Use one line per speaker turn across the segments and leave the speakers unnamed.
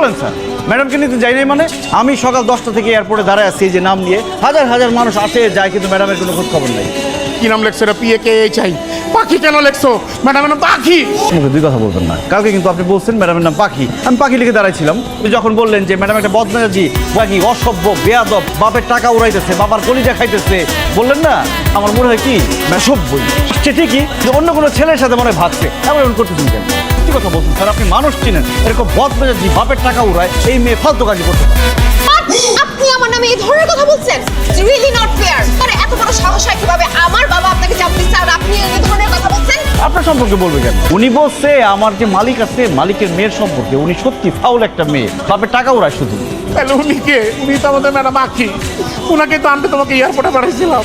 বলেন স্যার? ম্যাডামকে নিতে যাই নাই মানে? আমি সকাল 10টা থেকে এয়ারপোর্টে দাঁড়ায় আছি এই যে নাম নিয়ে, হাজার হাজার মানুষ আসে যায়, কিন্তু ম্যাডামের কোনো খোঁজ খবর নাই।
কি নাম লেখছো? এটা PAKHI। পাখি কেন লেখছো? ম্যাডামের নাম পাখি।
মুখে দুই কথা বলবেন না। কালকে কিন্তু আপনি বলছেন ম্যাডামের নাম পাখি, আমি পাখি লিখে দাঁড়াইছিলাম। যখন বললেন যে ম্যাডাম একটা বদমেজাজি, পাখি, অসভ্য, বেয়াদব, বাপের টাকা উড়াইতেছে, বাবার কলিজা খাইতেছে বললেন না, আমার মনে হয় কি সভ্যই সে ঠিকই, যে অন্য কোনো ছেলের সাথে মনে হয় ভাগছে। এমন করতেছেন কেন? কি কথা বলছেন স্যার? আপনি মানুষ চিনেন, এরকম বদমেজাজি, বাপের টাকা উড়ায় এই মেয়ে ফালতু কাজই করতে পারে।
আপনি আমার নামে এই ধরনের কথা বলছেন? It's really not fair. আরে এত বড় সাহস হয় কিভাবে আমার বাবা আপনাকে চাপ দিচ্ছে আর আপনি এই ধরনের কথা বলছেন?
আপনার সম্পর্কে বলবে কেন? উনি বলছে আমার যে মালিক আছে, মালিকের মেয়ের সম্পর্কে। উনি সত্যি ফাউল একটা মেয়ে, বাপের টাকা উড়ায় শুধু।
তাহলে উনি কে? উনি তো আমাদের ম্যাডাম পাখি। উনাকে তো আনতে তোমাকে এয়ারপোর্টে পাঠাইছিলাম।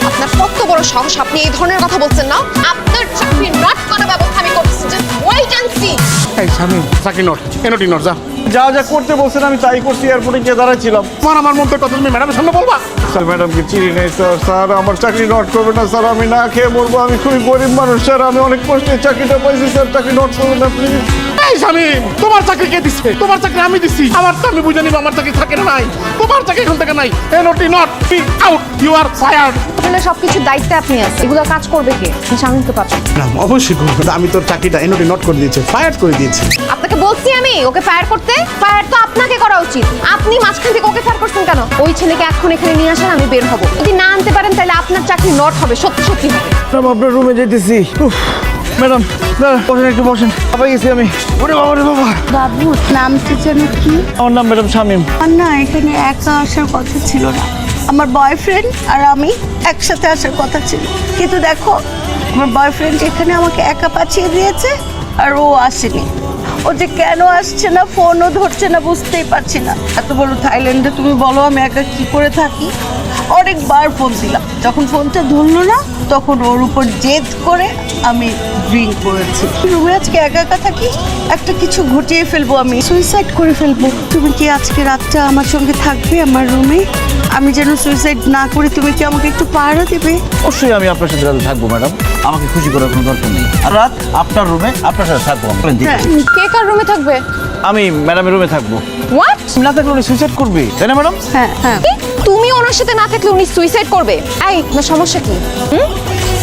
আপনার কত বড় সাহস, আপনি এই ধরনের কথা বলছেন না? আপনার চাকরি নট করার ব্যবস্থা আমি করতেছি, জাস্ট ওয়েট এন্ড সি।
এই স্বামী, চাকরি নট, এনটি নট, যা।
যা যা করতে বলছেন আমি তাই করছি, এয়ারপোর্টে গিয়ে দাঁড়াইছিলাম।
আমার মন তো কথা তুমি ম্যাডামের সামনে বলবা?
স্যার ম্যাডামকে চিনি নেই স্যার। স্যার আমার চাকরি নট করবে না স্যার, আমি না খেয়ে মরবো, আমি খুবই গরিব মানুষ স্যার, আমি অনেক কষ্টে চাকরিটা পাইছি স্যার, চাকরি নট করবে না প্লিজ।
এই স্বামী, তোমার চাকরি কে দিচ্ছে? তোমার চাকরি আমি দিচ্ছি। আমার তো আমি বুঝে নিব আমার চাকরি থাকে না নাই। তোমার চাকরি এখন থেকে নাই। এনটি not, out, you are fired.
তাহলে সবকিছুর দায়িত্বে আপনি আছেন, এগুলো কাজ করবে কে? সামনে তো পাচ্ছেন।
না, অবশ্যই করবো। আমি তোর চাকরিটা এনটি নট করে দিয়েছি, ফায়ার করে দিয়েছি।
আপনাকে বলছি আমি ওকে ফায়ার করতে। ফায়ার তো আপনাকে করা উচিত। আপনি মাঝখান থেকে ওকে ফায়ার করছেন কেন? ওই ছেলেকে এখন এখানে নিয়ে আসেন, আমি বের হব। যদি না আনতে পারেন তাহলে আপনার চাকরি নট হবে, সত্যি সত্যি হবে।
ম্যাডাম আপনার রুমে যেতেছি। ম্যাডাম বসেন, একটু বসেন। বাবা গেছি আমি। ওরে বাবা রে বাবা।
বাবু, নামটা যেন কি?
আমার নাম ম্যাডাম শামীম।
আমার না এখানে একা আসার কথা ছিল না। আমার বয়ফ্রেন্ড আর আমি একসাথে আসার কথা ছিল, কিন্তু দেখো আমার বয়ফ্রেন্ড এখানে আমাকে একা পাঠিয়ে দিয়েছে আর ও আসেনি। ও যে কেন আসছে না, ফোনও ধরছে না, বুঝতেই পারছি না। এত বড় থাইল্যান্ডে তুমি বলো আমি একা কি করে থাকি? অনেকবার ফোন দিলাম, যখন ফোনটা ধরলো না তখন ওর উপর জেদ করে আমি ড্রিঙ্ক করেছি। রুমে আজকে একা একা থাকি, একটা কিছু ঘটিয়ে ফেলবো, আমি সুইসাইড করে ফেলবো। তুমি কি আজকে রাতটা আমার সঙ্গে থাকবে আমার রুমে? আমি যেন সুইসাইড না করি, তুমি কি আমাকে একটু পাহারা দেবে?
অবশ্যই আমি আপনার সাথে রাতে থাকবো ম্যাডাম, আমাকে খুশি করার কোনো দরকার নেই। আর রাত আপনার রুমে আপনার সাথে থাকবো।
কে কার রুমে থাকবে?
আমি ম্যাডামের রুমে থাকবো।
হোয়াট?
না থাকলে উনি সুইসাইড করবে, তাই না ম্যাডাম?
হ্যাঁ হ্যাঁ।
তুমি ওনার সাথে না থাকলে উনি সুইসাইড করবে? এই না, সমস্যা কি?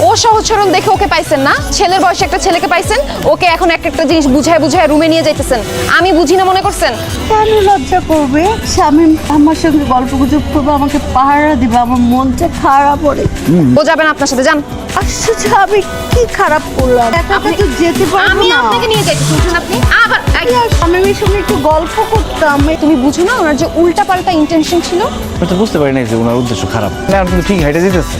ও সহজ সরল দেখে ওকে পাইছেন না? ছেলের বয়সে একটা ছেলেকে পাইছেন, ওকে এখন একটা জিনিস বুঝায় বুঝায় রুমে নিয়ে যাইতেছেন। আমি বুঝি না মনে করছেন?
কেন লজ্জা করবে? স্বামী আমার সঙ্গে গল্প গুজব করবে, আমাকে পাহারা দিবে, আমার মনটা খারাপ ওরে।
ও যাবেন আপনার সাথে, যান।
আশ্চর্য, আমি কি খারাপ করলাম? একা একা তো যেতে পারবো
আমি
না।
আপনাকে নিয়ে যাইতেছি, উঠুন আপনি। আবার
স্বামীর সঙ্গে একটু গল্প করতাম।
তুমি বুঝো না ওনার যে উল্টা পাল্টা ইন্টেনশন ছিল?
আমি তো বুঝতে পারি না যে ওনার উদ্দেশ্য খারাপ। না আপনি ঠিক হাইটে দিতেছে।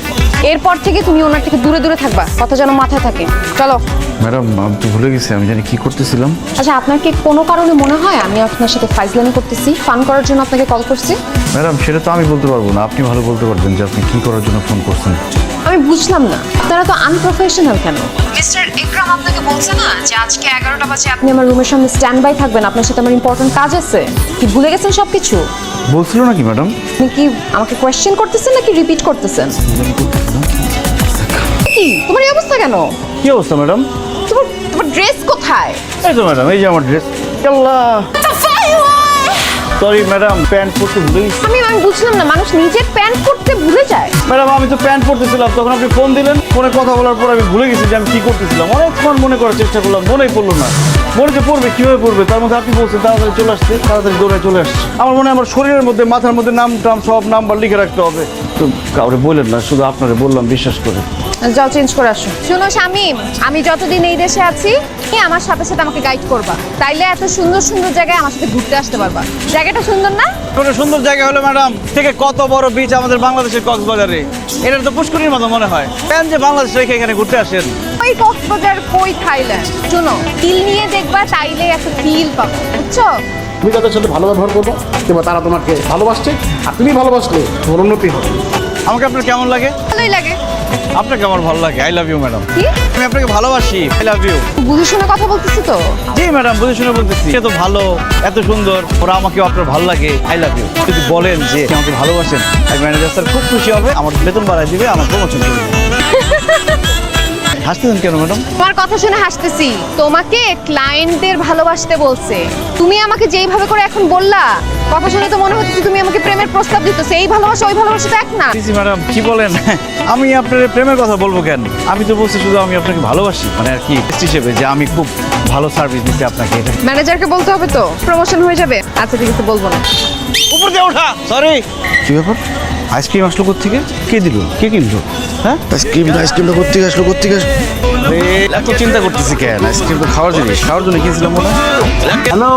এরপর থেকে তুমি ওনার থেকে দূরে দূরে থাকবা, কথা যেন মাথায় থাকে। চলো।
ম্যাডাম আমি তো ভুলে গেছি আমি জানি কি করতেছিলাম।
আচ্ছা, আপনার কি কোনো কারণে মনে হয় আমি আপনার সাথে ফাইজলামি করতেছি, ফান করার জন্য আপনাকে কল করছি?
ম্যাডাম সেটা তো আমি বলতে পারবো না, আপনি ভালো বলতে পারবেন যে আপনি কি করার জন্য ফোন করছেন।
আমি বুঝলাম না আপনারা তো আনপ্রফেশনাল কেন? মিস্টার ইকরাম আপনাকে বলছে না যে আজকে 11টা বাজে আপনি আমার রুমের সামনে স্ট্যান্ড বাই থাকবেন, আপনার সাথে আমার ইম্পর্টেন্ট কাজ আছে। কি ভুলে গেছেন সবকিছু?
বলছিল নাকি ম্যাডাম?
আপনি কি আমাকে কোয়েশ্চেন করতেছেন নাকি রিপিট করতেছেন? কি তোমার এই অবস্থা কেন?
কি অবস্থা ম্যাডাম?
তোমার ড্রেস কোথায়?
এই তো ম্যাডাম, এই যে আমার ড্রেস। আল্লাহ সরি ম্যাডাম, প্যান্ট পরতে ভুলে গেছি।
আমি বুঝলাম না, মানুষ নিজের প্যান্ট পরতে ভুলে যায়?
ম্যাডাম আমি তো প্যান্ট পরতেছিলাম, তখন আপনি ফোন দিলেন। ফোনে কথা বলার পর আমি ভুলে গেছি যে আমি কি করতেছিলাম। অনেকক্ষণ মনে করার চেষ্টা করলাম, মনেই পড়লো না। মনে যে পড়বে, কীভাবে পড়বে, তার মধ্যে আপনি বলছেন তাড়াতাড়ি চলে আসছে, তাড়াতাড়ি দৌড়ে চলে আসছে। আমার মনে হয় আমার শরীরের মধ্যে, মাথার মধ্যে নাম টাম সব নাম্বার লিখে রাখতে হবে। তো কাউরে বললেন না, শুধু আপনারে বললাম বিশ্বাস করে।
যাও চেঞ্জ করে আসো। শোনো শামীম, আমি যতদিন এই দেশে আছি আমার সাথে সাথে আমাকে গাইড করবা, তাইলে এত সুন্দর সুন্দর জায়গায় আমার সাথে ঘুরতে আসতে পারবা। জায়গাটা সুন্দর না?
কোনো সুন্দর জায়গা হলো ম্যাডাম থেকে কত বড় বিচ আমাদের বাংলাদেশের কক্সবাজারে, এটা তো পুষ্করির মতো মনে হয়। কেন যে বাংলাদেশ রেখে এখানে ঘুরতে আসেন?
ওই কক্সবাজার, কই থাইল্যান্ড। শোনো, ফিল নিয়ে দেখবা, তাইলে একটা ফিল পাবো, বুঝছো?
তুমি তাদের সাথে ভালো ব্যবহার করবো, কিংবা তারা তোমাকে ভালোবাসছে আর তুমি ভালোবাসলে তোমার উন্নতি হবে।
আমাকে আপনার কেমন লাগে?
ভালোই লাগে।
আপনাকে আমার ভালো লাগে। I love you madam.
কি?
আমি আপনাকে ভালোবাসি। I love you.
বুঝে শুনে কথা বলতেছি তো?
জি ম্যাডাম, বুঝে শুনে বলতেছি। এত ভালো, এত সুন্দর, ওরা আমাকে আপনার ভালো লাগে। I love you. যদি বলেন যে আমাকে ভালোবাসেন, ম্যানেজার স্যার খুব খুশি হবে, আমার বেতন বাড়ায় দিবে, আমার প্রমোশন করবে। হাসতেছেন কেন ম্যাডাম?
তোমার কথা শুনে হাসতেছি। তোমাকে ক্লায়েন্টদের ভালোবাসতে বলছে। তুমি আমাকে যেইভাবে করে এখন বললা, কথা শুনে তো মনে হচ্ছে তুমি আমাকে প্রেমের প্রস্তাব দিতেছো। এই ভালোবাসা ওই ভালোবাসা তো এক না।
জি ম্যাডাম, কি বলেন? আমি আপনার প্রেমের কথা বলবো কেন? আমি তো বলছি শুধু আমি আপনাকে ভালোবাসি, মানে আর কি হিসেবে যে আমি খুব ভালো সার্ভিস দিচ্ছি আপনাকে। এটা
ম্যানেজারকে বলতে হবে তো, প্রমোশন হয়ে যাবে। আচ্ছা ঠিক আছে, বলবো না।
উপর দিয়ে ওঠা। সরি। কি ব্যাপার? আইসক্রিম আসলো কোত্থেকে? কে দিল? কে কিনলো? হ্যাঁ,
আইসক্রিমটা কোত্থেকে আসলো?
এত চিন্তা করতেছি কেন? আইসক্রিম তো খাওয়ার জিনিস, খাওয়ার জন্য কিনছিলাম মনে হয়।
Hello,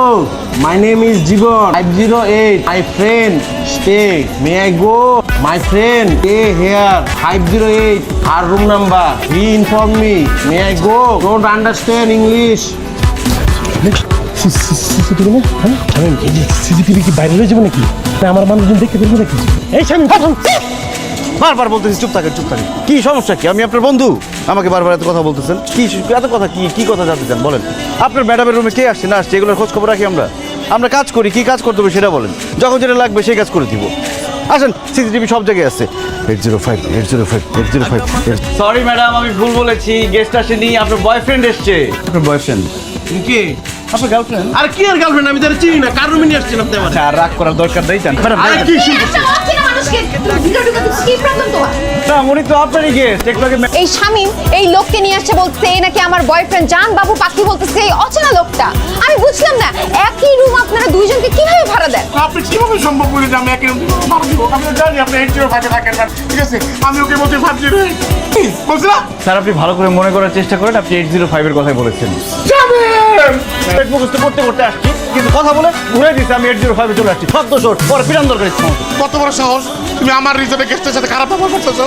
my name is Jibon 508 my friend stay may I go my friend stay here 508 আর room number he inform me may I go don't understand English.
CCTV কি বাইরে হয়ে যাবে নাকি? না আমার মানুষজন দেখতে পারবে নাকি? এই স্বামী
বারবার বলতেছি চুপ থাকেন, চুপ থাকেন। কি সমস্যা কি? আমি আপনার বন্ধু, আমাকে বারবার এত কথা বলতেছেন। কি এত কথা? কি কথা জানতে চান বলেন? আপনার ম্যাডামের রুমে কে আসছে না আসছে এগুলোর খোঁজ খবর রাখি আমরা কাজ করি। কি কাজ করতে হবে সেটা বলেন, যখন যেটা লাগবে সেই কাজ করে দিব। আসেন, সিসিটিভি সব জায়গায় আছে। 805 সরি ম্যাডাম, আমি ভুল বলেছি। গেস্ট আসেনি, আপনার বয়ফ্রেন্ড এসছে। আপনার বয়ফ্রেন্ড
কি?
আপনার গার্লফ্রেন্ড?
আর কি আর গার্লফ্রেন্ড? আমি তার চিনি না, কার রুমে নিয়ে আসছিলাম তো আমার।
আচ্ছা, আর রাগ করার দরকার নেই। জান ম্যাডাম,
আরে কি শুরু করছিস?
উনি তো আপনারই গেস্ট। একটু আগে
এই শামিম এই লোককে নিয়ে আসছে, বলছে এই নাকি আমার বয়ফ্রেন্ড। জান বাবু পাখি বলতেছে এই অচেনা লোকটা। আমি বুঝলাম না, একই রুম আপনারা দুইজনকে কিভাবে ভাড়া দেন?
আপনি কিভাবে সম্ভব বলে যে আমি একে মার দিব? আমি তো জানি আপনি 805 থাকেন না, ঠিক আছে? আমি ওকে বলতে 508 বলছিলাম।
স্যার, আপনি ভালো করে মনে করার চেষ্টা করেন। আপনি 805 এর কথাই বলেছেন। পেট মুখস্থ করতে করতে আসছি, কিন্তু কথা বলে ঘুরে দিচ্ছে আমি 805 এ চলে আসছি। সব দোষ ওর, পরে পিরান দরকার ইচ্ছা মতো।
কত বড় সাহস! তুমি আমার রিজোর্টে গেস্টের সাথে খারাপ ব্যবহার করতেছো।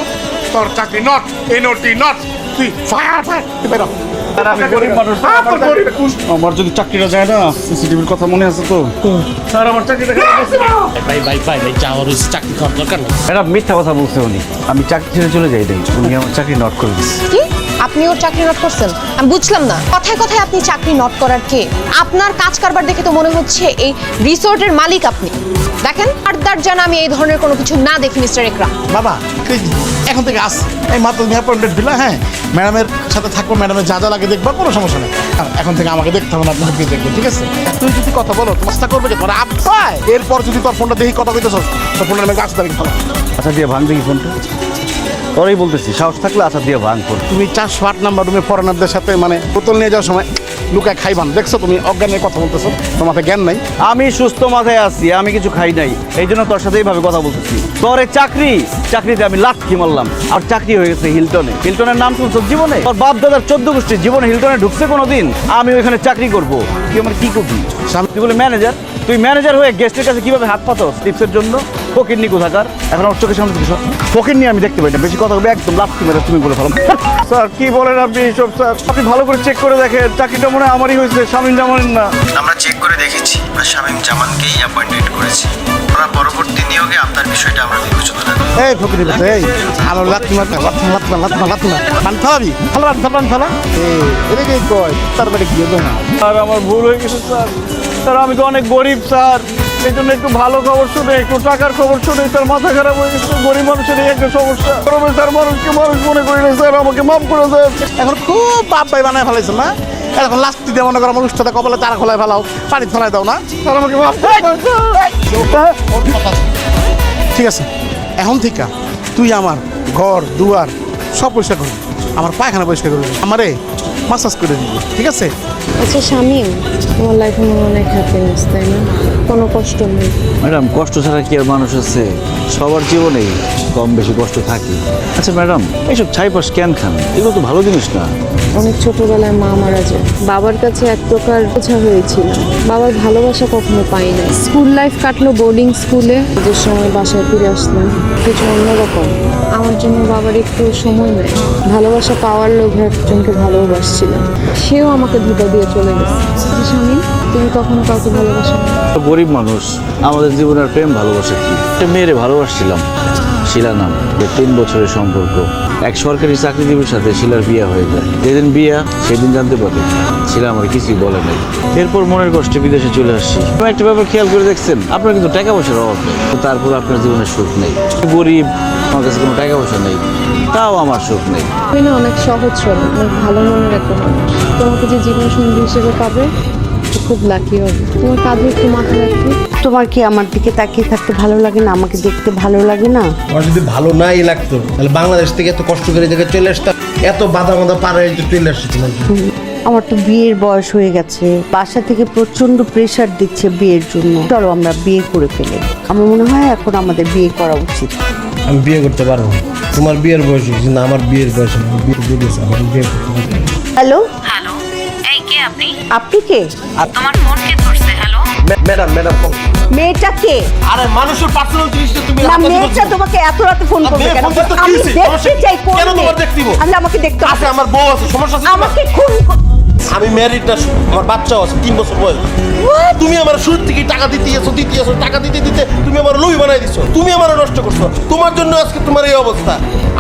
তোর চাকরি নট এনওটি নট। তুই ফায়ার তুই বেরো।
আর আমি গরিব মানুষ,
আমার গরিব কুশ।
আমার যদি চাকরিটা যায় না, সিসিটিভির কথা মনে আছে তো? স্যার, আমার চাকরিটা
ভাই যাওয়ার হয়েছে, চাকরি খাওয়ার দরকার নেই।
ম্যাডাম, মিথ্যা কথা বলছে উনি। আমি চাকরি ছেড়ে চলে যাই নাই, উনি আমার চাকরি নট করে দিচ্ছে।
কি? আপনি ওর চাকরি নট করছেন? আমি বুঝলাম না। কথায় কথায় আপনি চাকরি নট করার কে? আপনার কাজ কারবার দেখে তো মনে হচ্ছে এই রিসোর্টের মালিক আপনি। দেখেন, আর্দার যেন আমি এই ধরনের কোনো কিছু না দেখি মিস্টার একরাম।
বাবা এই এখন থেকে আস, এই মাত্র তুমি অ্যাপয়েন্টমেন্ট দিলা। হ্যাঁ, ম্যাডামের সাথে থাকবো, ম্যাডামের যা যা লাগে দেখবা, কোনো সমস্যা নেই। আর এখন থেকে আমাকে দেখতে হবে না, আপনাকে দেখবে, ঠিক আছে? তুই যদি কথা বলো তোমার চেষ্টা করবে কি? তোর আব্বা এরপর যদি তোর ফোনটা দেখি কথা কইতেছ, তোর ফোনটা আমি গাছ দাঁড়িয়ে ফেলা।
আচ্ছা, দিয়ে ভাঙ দেখি ফোনটা। ওরাই বলতেছি, সাহস থাকলে আচ্ছা দিয়ে ভাঙ ফোন।
তুমি 408 নাম্বার রুমে ফরেনারদের সাথে মানে বোতল নিয়ে যাওয়ার সময় লুকায় খাইবান, দেখছো? তুমি অজ্ঞানের কথা বলতেছো, তোমার মাথায় জ্ঞান নাই।
আমি সুস্থ মাথায় আছি, আমি কিছু খাই নাই, এই জন্য তোর সাথে এইভাবে কথা বলতেছি। তোর এই চাকরিতে আমি লাথি মারলাম, আর চাকরি হয়ে গেছে হিলটনে। হিলটনের নাম শুনছো জীবনে? তোর বাপ দাদার 14 গোষ্ঠী জীবনে হিলটনে ঢুকছে কোনোদিন? আমি ওইখানে চাকরি করব? তুই আমার কি করবি? তুই বলে ম্যানেজার? তুই ম্যানেজার হয়ে গেস্টের কাছে কিভাবে হাত পাতো টিপসের জন্য? ফকিরনি কোথাকার। এখন আমার চোখের সামনে কিছু ফকির নিয়ে আমি দেখতে পাই না। বেশি কথা বলবে একদম লাথি মেরে তুমি বলে ফেলাম। স্যার, কি বলেন আপনি এইসব? স্যার, আপনি ভালো করে চেক করে দেখেন, চাকরিটা মনে হয় আমারই হয়েছে, শামীম জামানের না।
আমরা চেক করে দেখেছি আর শামীম জামানকেই অ্যাপয়েন্টেড করেছি। আমরা পরবর্তী নিয়োগে আপনার বিষয়টা আমরা বিবেচনা রাখব।
এই ফকিরের কথা, এই আমার লাথি মারতে পান ফেলাবি, ফেলা এদিকে কয় তার বাড়ি গিয়ে না।
স্যার, আমার ভুল হয়ে গেছে স্যার। স্যার, আমি তো অনেক গরিব স্যার, এই জন্য একটু ভালো খবর শুনে, একটু টাকার খবর শুনে স্যার মাথা খারাপ হয়ে গেছে। গরিব মানুষের এই একটা সমস্যা। তবে স্যার, মানুষকে মানুষ মনে করি না স্যার, আমাকে মাফ করে দেন।
এখন খুব বাপ ভাই বানায় ফেলাইছে না? এখন লাস্তি দিয়ে মনে করো আমার উষ্ঠতা কপালে তারা খোলায় ফেলাও, পানি ফেলাই দাও না?
স্যার, আমাকে মাফ করে দেন।
ঠিক আছে, এখন থেকে তুই আমার ঘর দুয়ার সব পরিষ্কার করবি, আমার পায়খানা পরিষ্কার করবি, আমারে মাসাজ করে দিবি, ঠিক আছে?
আচ্ছা শামীম, তোমার লাইফে অনেক হ্যাপিনেস, তাই না? কোনো কষ্ট নেই।
ম্যাডাম, কষ্ট ছাড়া কি আর মানুষ আছে? সবার জীবনেই কম বেশি কষ্ট থাকে। আচ্ছা ম্যাডাম, এইসব ছাইপাশ কেন খান? এগুলো তো ভালো জিনিস না।
অনেক ছোটবেলায় মা মারা যায়, বাবার কাছে এক প্রকার বোঝা হয়েছিল। বাবার ভালোবাসা কখনো পাই না। স্কুল লাইফ কাটলো বোর্ডিং স্কুলে, যে সময় বাসায় ফিরে আসলাম কিছু অন্যরকম। আমার জন্য বাবার একটু সময় নেয়। ভালোবাসা পাওয়ার লোভে একজনকে ভালোবাসছিলাম, সেও আমাকে ধোঁকা দিয়ে চলে গেছে। স্বামী, তুমি কখনো কাউকে ভালোবাসো না?
গরিব মানুষ, আমাদের জীবনের প্রেম ভালোবাসা কি? একটা মেয়েরে ভালোবাসছিলাম, শিলা নাম। 3 বছরের সম্পর্ক। এক সরকারি চাকরিজীবীর সাথে শিলার বিয়ে হয়ে যায়। যেদিন বিয়া সেদিন জানতে পারি শিলা আমার কিছুই বলে নাই। এরপর মনের কষ্টে বিদেশে চলে আসছি। একটা ব্যাপার খেয়াল করে দেখছেন, আপনার কিন্তু টাকা পয়সার অভাব নেই, তারপর আপনার জীবনে সুখ নেই। গরিব, আমার কাছে কোনো টাকা পয়সা নেই, তাও আমার সুখ নেই।
তুমি না অনেক সহজ সরল, অনেক ভালো মনের একটা মানুষ। তোমাকে যে জীবন সঙ্গী হিসেবে পাবে তো খুব লাকি হবে। তোমার কাঁধে একটু মাথা রাখবে।
তোমার কি আমার দিকে তাকিয়ে থাকতে ভালো লাগে না? আমাকে দেখতে ভালো লাগে না?
আমার যদি ভালো নাই লাগতো তাহলে বাংলাদেশ থেকে এত কষ্ট করে জায়গায় চলে আসতাম, এত বাধা বাধা পার হয়ে চলে আসছি তোমার জন্য।
আমার তো বিয়ের বয়স হয়ে গেছে, বাসা থেকে প্রচন্ড প্রেশার দিচ্ছে বিয়ের জন্য। চলো আমরা বিয়ে করে ফেলি। আমার মনে হয় এখন আমাদের বিয়ে করা উচিত।
আমি বিয়ে করতে পারবো না। তোমার বিয়ের বয়স হয়েছে না, আমার বিয়ের বয়স হয়নি। আমি বিয়ে দিয়েছি, আমার বিয়ে করতে পারবো না।
হ্যালো,
হ্যালো, এই কে আপনি?
আপনি কে?
তোমার ফোন কে ধরছে? হ্যালো,
ম্যাডাম ম্যাডাম
মেয়েটা কে?
আরে মানুষের পার্সোনাল জিনিসটা তুমি
না,
হাতে দিতে
মেয়েটা
বলছো।
তোমাকে এত রাতে ফোন
না,
করবে
মেয়ে
কেন?
ফোন করতে
আমি
কি হয়েছে?
দেখতে
সমস্যা কি?
চাই কোন
কেন তোমার
মেয়ে?
দেখতে দিব?
আমি আমাকে দেখতে হবে।
আছে, আমার বউ আছে, সমস্যা আছে তোমার?
আমাকে খুন
আমি ম্যারিড না, আমার বাচ্চাও আছে, 3 বছর বয়স। তুমি আমার শুরু থেকে টাকা দিতে এসো, টাকা দিতে দিতে তুমি আমার লুই বানাই দিছো, তুমি আমার নষ্ট করছো। তোমার জন্য আজকে তোমার এই অবস্থা।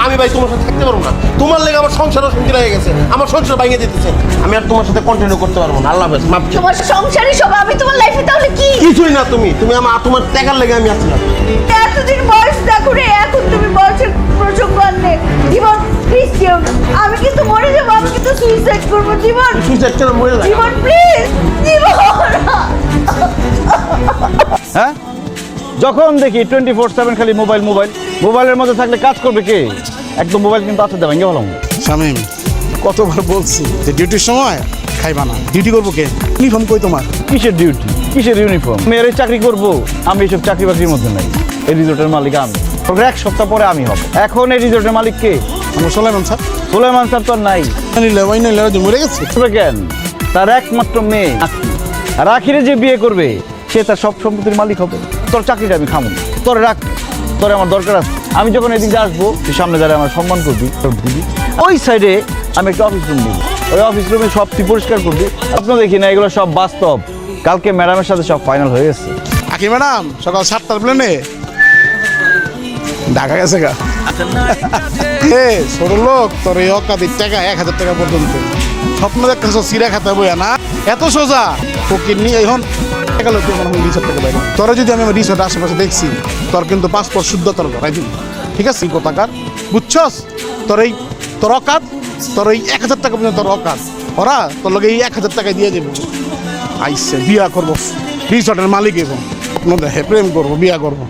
আমি ভাই তোমার সাথে থাকতে পারবো না। তোমার লেগে আমার সংসারও সঙ্গী হয়ে গেছে, আমার সংসার ভেঙে দিতেছে। আমি আর তোমার সাথে কন্টিনিউ করতে পারবো না। আল্লাহ হাফেজ, মাফ চাই।
তোমার সংসারই সব। আমি তোমার লাইফে তাহলে কি?
কিছুই না, তুমি আমার তোমার টাকার লেগে আমি আসছিলাম।
এতদিন বয়স দেখো রে, এখন তুমি বয়সের প্রসঙ্গ আনলে। জীবন প্লিজ কেউ না, আমি কিন্তু মরে যাবো, আমি কিন্তু সুইসাইড করবো। জীবন,
সুইসাইড করে মরে লাগে।
জীবন প্লিজ, জীবন।
হ্যাঁ, যখন দেখি 24/7 খালি মোবাইল। মোবাইলের মধ্যে থাকলে কাজ করবে কে? একদম মোবাইল কিন্তু আছে দেবেন কে ভালো।
শামিম, কতবার বলছি যে ডিউটির সময় খাইবা না। ডিউটি করবো কে? ইউনিফর্ম কই তোমার?
কিসের ডিউটি, কিসের ইউনিফর্ম? মেয়ের চাকরি করব আমি? এইসব চাকরি বাকরির মধ্যে নাই। এই রিসোর্টের মালিক আমি। 1 সপ্তাহ পরে আমি হব। এখন এই রিসোর্টের মালিক কে?
আমার সোলাইমান স্যার।
সুলাইমান স্যার তো আর নাই।
মরে গেছে।
তবে কেন? তার একমাত্র মেয়ে আখি। আর আখিরে যে বিয়ে করবে সে তার সব সম্পত্তির মালিক হবে। তোর চাকরিটা আমি খামো, তোর রাখ, তোর আমার দরকার আছে। আমি যখন এদিকে আসবো তুই সামনে দাঁড়িয়ে আমার সম্মান করবি, তোর দিবি। ওই সাইডে আমি একটা অফিস রুম দিব, ওই অফিস রুমে সব তুই পরিষ্কার করবি। আপনার দেখি না, এগুলো সব বাস্তব। কালকে ম্যাডামের সাথে সব ফাইনাল হয়ে গেছে।
আকি ম্যাডাম সকাল 7টার প্লেনে ঢাকা গেছে গা। ছোট লোক, তোর এই অকাদির টাকা 1000 টাকা পর্যন্ত স্বপ্ন দেখতেছ সিরা খাতে বইয়া না? এত সোজা ফকির নিয়ে এখন টাকা লোক রিসোর্ট থেকে বাইরে। তোরা যদি আমি আমার রিসোর্ট আশেপাশে দেখছি, তোর কিন্তু পাসপোর্ট শুদ্ধ তোর করাই দিবি, ঠিক আছে? কোথাকার বুঝছস? তোর অকাত, তোর এই 1000 টাকা পর্যন্ত তোর অকাত। ওরা তোর লোক এই 1000 টাকায় দিয়ে দেবো। আইসে বিয়া করবো, রিসোর্টের মালিক এবং দেখে প্রেম করবো, বিয়া করবো।